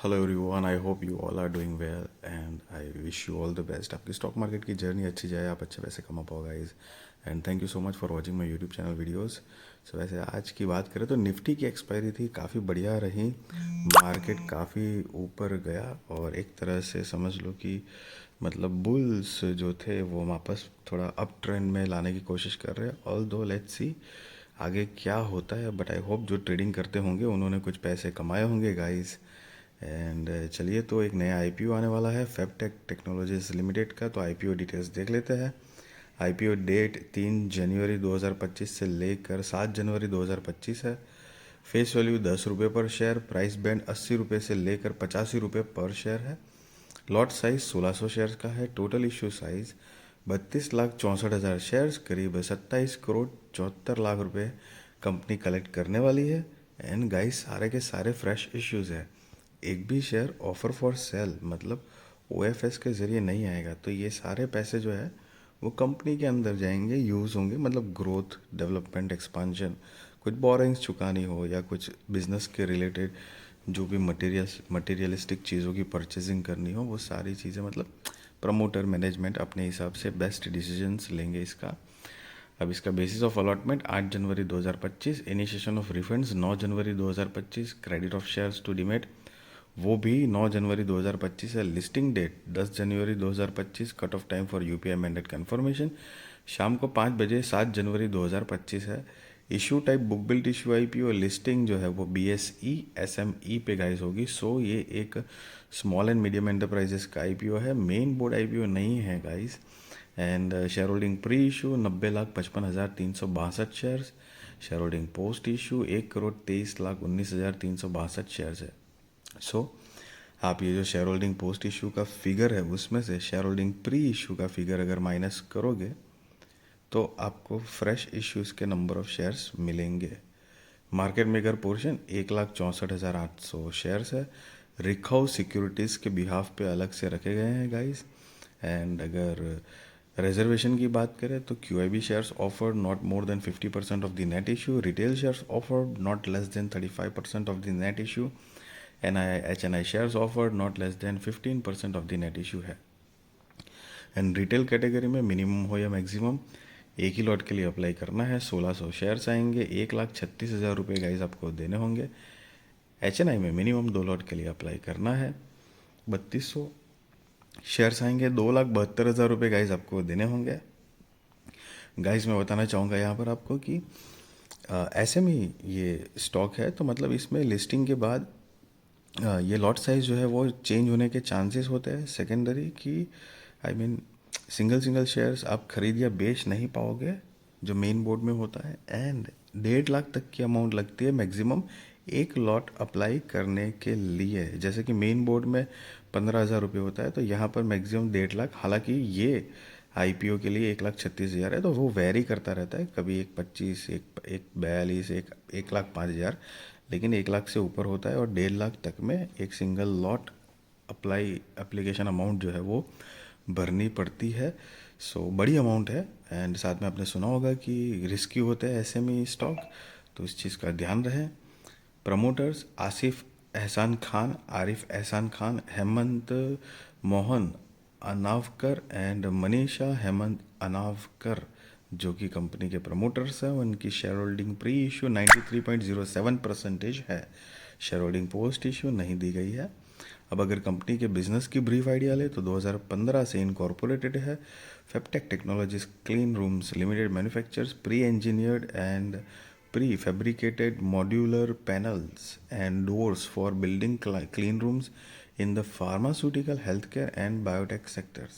Hello everyone, I hope you all are doing well and I wish you all the best. आपकी stock market की journey अच्छी जाए, आप अच्छे पैसे कमा पाओ guys. And thank you so much for watching my YouTube channel videos. So वैसे आज की बात करें तो निफ्टी की एक्सपायरी थी काफ़ी बढ़िया रही। मार्केट काफ़ी ऊपर गया और एक तरह से समझ लो कि मतलब बुल्स जो थे वो वापस थोड़ा अप ट्रेंड में लाने की कोशिश कर रहे हैं। ऑल दो लेट्स सी आगे क्या होता है, बट आई होप जो ट्रेडिंग करते होंगे उन्होंने कुछ पैसे कमाए होंगे गाइज। एंड चलिए, तो एक नया आईपीओ आने वाला है फेबटेक टेक्नोलॉजीज लिमिटेड का, तो आईपीओ डिटेल्स देख लेते हैं। आईपीओ डेट 3 जनवरी 2025 से लेकर 7 जनवरी 2025 है। फेस वैल्यू 10 रुपये पर शेयर, प्राइस बैंड 80 रुपये से लेकर 85 रुपये पर शेयर है। लॉट साइज 1600 शेयर्स का है। टोटल इश्यू साइज 32,64,000 शेयर्स, करीब 27 करोड़ 74 लाख रुपए कंपनी कलेक्ट करने वाली है। एंड गाइस, सारे के सारे फ्रेश इश्यूज है। एक भी शेयर ऑफर फॉर सेल मतलब ओएफएस के ज़रिए नहीं आएगा, तो ये सारे पैसे जो है वो कंपनी के अंदर जाएंगे, यूज़ होंगे, मतलब ग्रोथ, डेवलपमेंट, एक्सपांशन, कुछ बोरिंग्स चुकानी हो या कुछ बिजनेस के रिलेटेड जो भी मटेरियलिस्टिक चीज़ों की परचेजिंग करनी हो, वो सारी चीज़ें मतलब प्रमोटर मैनेजमेंट अपने हिसाब से बेस्ट डिसीजंस लेंगे इसका। अब इसका बेसिस ऑफ अलॉटमेंट 8 जनवरी 2025, इनिशिएशन ऑफ रिफंड्स 9 जनवरी 2025, credit of shares to demat वो भी 9 जनवरी 2025 है। लिस्टिंग डेट 10 जनवरी 2025, cut off time for UPI mandate confirmation शाम को 5 बजे 7 जनवरी 2025 है। Issue type book built issue IPO, listing जो है वो बीएसई एसएमई पे गाइस होगी। सो ये एक स्मॉल एंड मीडियम एंटरप्राइजेस का आईपीओ है, मेन बोर्ड आईपीओ नहीं है guys. And share holding pre issue 90,55,362 shares. Share holding post issue 1,23,19,362 shares है। आप ये जो शेयर होल्डिंग पोस्ट इशू का फिगर है उसमें से शेयर होल्डिंग प्री इशू का फिगर अगर माइनस करोगे तो आपको फ्रेश इश्यूज के नंबर ऑफ शेयर्स मिलेंगे। मार्केट मेकर पोर्शन 1,64,800 शेयर्स है। रिखाउ सिक्योरिटीज़ के बिहाफ पे अलग से रखे गए हैं गाइस। एंड अगर रिजर्वेशन की बात करें तो QIB shares offered not more than 50% of the net issue, retail shares offered not less than 35% of the net issue, NI HNI shares offered not less than 15% of the net issue है। And retail category में minimum हो या maximum एक ही lot के लिए apply करना है। 1600 shares आएंगे, 1,36,000 रुपये गाइस आपको देने होंगे। एचएनआई में मिनिमम 2 लॉट के लिए अप्लाई करना है। 3200 शेयर्स आएंगे, 2,72,000 रुपये गाइस आपको देने होंगे। गाइस मैं बताना चाहूँगा यहाँ पर आपको कि ऐसे में ये स्टॉक है, तो मतलब इसमें लिस्टिंग के बाद ये लॉट साइज़ जो है वो चेंज होने के चांसेस होते हैं सेकेंडरी की। I mean single single shares आप खरीद या बेच नहीं पाओगे जो मेन बोर्ड में होता है। एंड 1.5 लाख तक की अमाउंट लगती है मैक्सिमम एक लॉट अप्लाई करने के लिए। जैसे कि मेन बोर्ड में 15,000 रुपये होता है, तो यहाँ पर मैक्सिमम 1.5 लाख। हालांकि ये आईपीओ के लिए 1,36,000 है, तो वो वेरी करता रहता है, कभी 1,25, एक 42, 1,05,000, लेकिन 1 लाख से ऊपर होता है। और 1.5 लाख तक में एक सिंगल लॉट एप्लीकेशन अमाउंट जो है वो भरनी पड़ती है। सो बड़ी अमाउंट है। एंड साथ में आपने सुना होगा कि रिस्की होते हैं एसएमई स्टॉक, तो इस चीज़ का ध्यान रहे। प्रमोटर्स आरिफ एहसान खान, हेमंत मोहन अनावकर एंड मनीषा हेमंत अनावकर जो कि कंपनी के प्रमोटर्स हैं। उनकी शेयर होल्डिंग प्री इशू 93.07% है। शेयर होल्डिंग पोस्ट इशू नहीं दी गई है। अब अगर कंपनी के बिजनेस की ब्रीफ आइडिया ले तो 2015 से इनकॉर्पोरेटेड है। Fabtech technologies clean rooms limited manufactures pre engineered and pre-fabricated modular panels and doors for building clean rooms in the pharmaceutical, healthcare, and biotech sectors.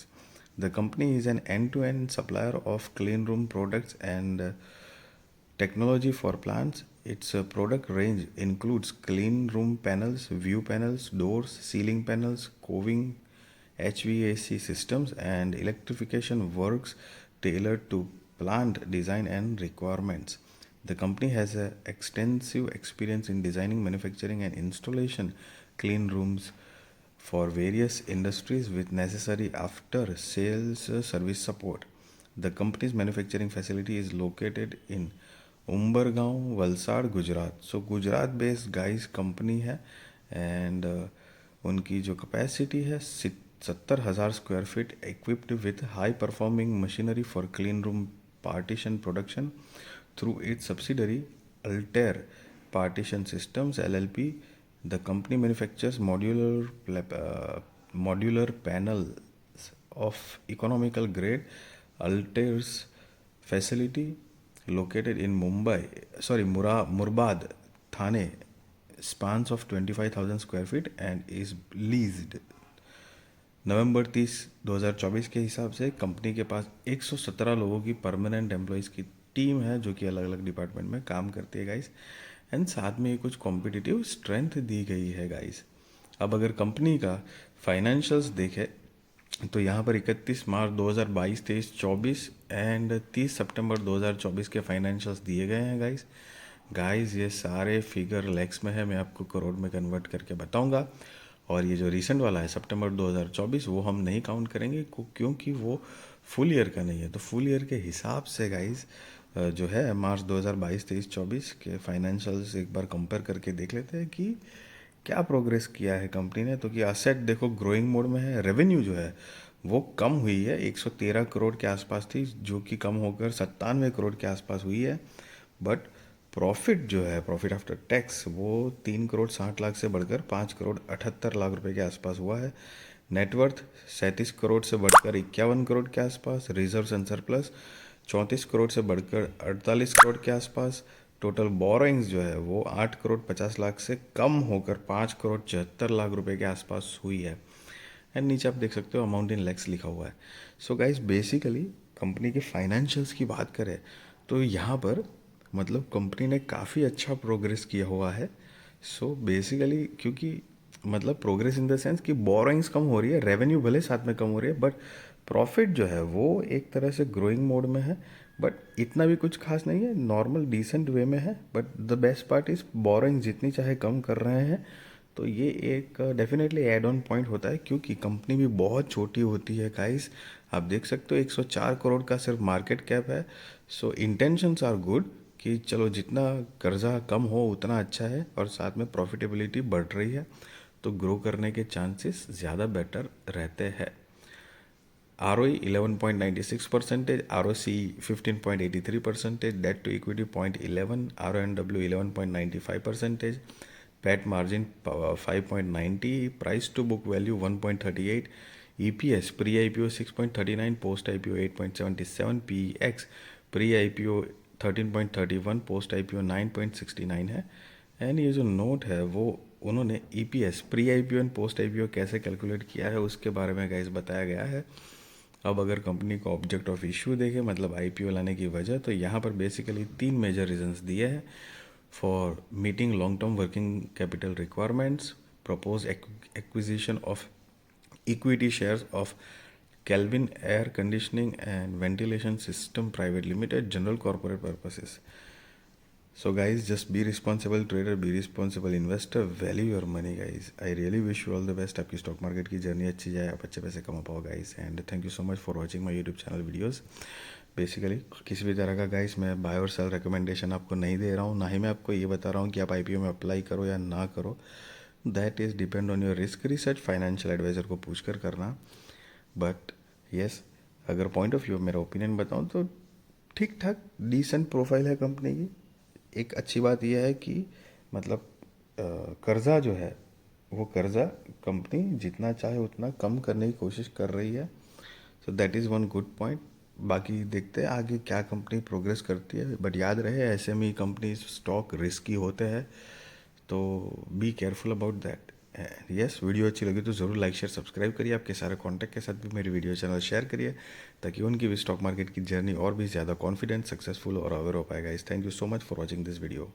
The company is an end-to-end supplier of clean room products and technology for plants. Its product range includes clean room panels, view panels, doors, ceiling panels, coving, HVAC systems, and electrification works tailored to plant design and requirements. The company has extensive experience in designing, manufacturing, and installation clean rooms for various industries with necessary after sales service support. The company's manufacturing facility is located in Umbergaon, Valsad, Gujarat. So Gujarat based guys company है। And उनकी जो capacity है 70,000 square feet, equipped with high performing machinery for clean room partition production through its subsidiary Alter partition systems LLP. The company manufactures modular panels of economical grade. Altair's facility located in Murbad, Thane, spans of 25,000 square feet and is leased. नवंबर 30 2024 के हिसाब से company के पास 117 लोगों की permanent employees की team है जो कि अलग अलग डिपार्टमेंट में काम करती है गाइस, एंड साथ में कुछ कॉम्पिटिटिव स्ट्रेंथ दी गई है गाइस. अब अगर कंपनी का फाइनेंशियल्स देखें तो यहाँ पर 31 मार्च 2022, 23, 24 एंड 30 सितंबर 2024 के फाइनेंशियल्स दिए गए हैं गाइस. ये सारे फिगर लैक्स में है, मैं आपको करोड़ में कन्वर्ट करके बताऊंगा. और ये जो रिसेंट वाला है सितंबर 2024 वो हम नहीं काउंट करेंगे क्योंकि वो फुल ईयर का नहीं है. तो फुल ईयर के हिसाब से गाइस जो है मार्च 2022, 23, 24 के फाइनेंशियल्स एक बार कंपेयर करके देख लेते हैं कि क्या प्रोग्रेस किया है कंपनी ने. तो कि असेट देखो ग्रोइंग मोड में है. रेवेन्यू जो है वो कम हुई है, 113 करोड़ के आसपास थी जो कि कम होकर 97 करोड़ के आसपास हुई है. बट प्रॉफिट जो है, प्रॉफिट आफ्टर टैक्स, वो 3 करोड़ 60 लाख से बढ़कर 5 करोड़ 78 लाख रुपए के आसपास हुआ है. नेटवर्थ 37 करोड़ से बढ़कर 51 करोड़ के आसपास. रिजर्व्स एंड सरप्लस 34 करोड़ से बढ़कर 48 करोड़ के आसपास. टोटल बोरोइंग्स जो है वो 8 करोड़ 50 लाख से कम होकर 5 करोड़ 74 लाख रुपए के आसपास हुई है. एंड नीचे आप देख सकते हो अमाउंट इन लैक्स लिखा हुआ है. सो गाइस बेसिकली कंपनी के फाइनेंशियल्स की बात करें तो यहाँ पर मतलब कंपनी ने काफ़ी अच्छा प्रोग्रेस किया हुआ है. सो बेसिकली क्योंकि मतलब प्रोग्रेस इन द सेंस कि बोरोइंग्स कम हो रही है, रेवेन्यू भले साथ में कम हो रही है, बट प्रॉफिट जो है वो एक तरह से ग्रोइंग मोड में है. बट इतना भी कुछ खास नहीं है, नॉर्मल डिसेंट वे में है. But the best part is borrowing जितनी चाहे कम कर रहे हैं तो ये एक डेफिनेटली एड ऑन पॉइंट होता है क्योंकि कंपनी भी बहुत छोटी होती है गाइस. आप देख सकते हो 104 करोड़ का सिर्फ मार्केट कैप है. सो इंटेंशंस आर गुड कि चलो जितना कर्जा कम हो उतना अच्छा है और साथ में प्रॉफिटेबिलिटी बढ़ रही है तो ग्रो करने के चांसेस ज़्यादा बेटर रहते हैं. ROE 11.96%, ROC 15.83%, debt to equity 0.11, RONW 11.95%, PAT margin 5.90, price to book value 1.38, EPS pre-IPO 6.39, post-IPO 8.77, PEX pre-IPO 13.31, post-IPO 9.69 है. एंड ये जो नोट है वो उन्होंने EPS pre IPO and post IPO कैसे कैलकुलेट किया है उसके बारे में गाइस बताया गया है. अब अगर कंपनी को ऑब्जेक्ट ऑफ इशू देखे मतलब IPO लाने की वजह, तो यहाँ पर बेसिकली 3 मेजर रीजंस दिए हैं. For meeting long term working capital requirements, propose acquisition of equity shares of Kelvin Air Conditioning and Ventilation System Private Limited, general corporate purposes. So guys, just be responsible trader, be responsible investor, value your money guys. I really wish you all the best. आपकी stock market की journey अच्छी जाए, आप अच्छे पैसे कमा पाओ guys. And thank you so much for watching my YouTube channel videos. Basically किसी भी तरह का गाइस मैं बाय और सेल रिकमेंडेशन आपको नहीं दे रहा हूँ, ना ही मैं आपको ये बता रहा हूँ कि आप IPO में अप्लाई करो या ना करो. That is depend on your risk research, financial advisor को पूछ कर करना. बट यस, अगर पॉइंट ऑफ व्यू मेरा ओपिनियन बताऊँ तो ठीक ठाक डिसेंट प्रोफाइल है कंपनी की. एक अच्छी बात यह है कि मतलब कर्जा जो है वो कर्जा कंपनी जितना चाहे उतना कम करने की कोशिश कर रही है. So that is one good point. बाकी देखते हैं आगे क्या कंपनी प्रोग्रेस करती है. बट याद रहे SME कंपनी स्टॉक रिस्की होते हैं, तो be careful about that. Yes, video अच्छी लगी तो ज़रूर लाइक शेयर सब्सक्राइब करिए. आपके सारे कॉन्टैक्ट के साथ भी मेरी वीडियो चैनल शेयर करिए ताकि उनकी भी स्टॉक मार्केट की जर्नी और भी ज़्यादा कॉन्फिडेंट, सक्सेसफुल और अवेयर हो पाएगा. Thank you so much for watching this video.